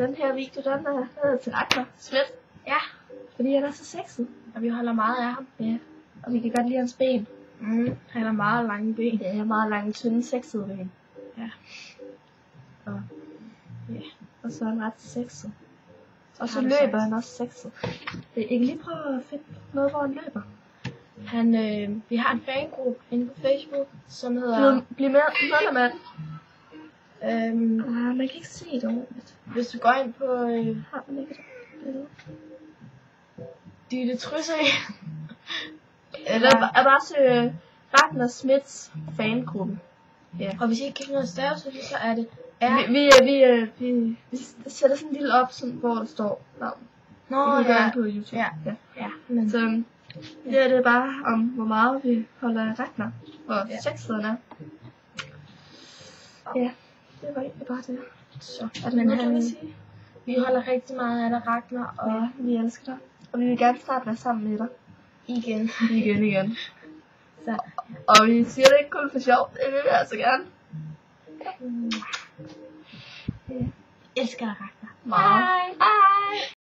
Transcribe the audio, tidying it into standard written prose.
den her video, den er til Ragnar Schmidt. Ja. Fordi han er så sexet. Og vi holder meget af ham. Ja. Og vi kan godt lide hans ben. Han har meget lange ben. Ja, jeg har meget lange, tynde, sexede ben. Ja. Og så er han ret sexet. Og så har du løber sagt. han også sexet. Jeg kan lige prøve at finde noget, hvor han løber. Vi har en fangruppe inde på Facebook, som hedder... Bliv medlem af den. Man kan ikke se det ordentligt. Hvis du går ind på Har man ikke det? Ditte Trysser, Eller bare søge Ragnar Schmidts fangruppe. Ja. og hvis I ikke kan finde noget stave til det, så er det Vi sætter sådan en lille op, sådan, hvor der står navn. Nå, Vi kan gøre ja. det på YouTube. Ja, men Så det er bare om, hvor meget vi holder af Ragnar. Og Ja. sexet er. Ja, det var egentlig bare det. så. Er det Men noget, du vil sige? vi holder rigtig meget af dig, Ragnar, og Ja, vi elsker dig. Og vi vil gerne snart være sammen med dig. igen. Igen. Så. Og vi siger det ikke kun for sjov, det vil vi altså gerne. Elsker dig, Ragnar. Meget. Hej.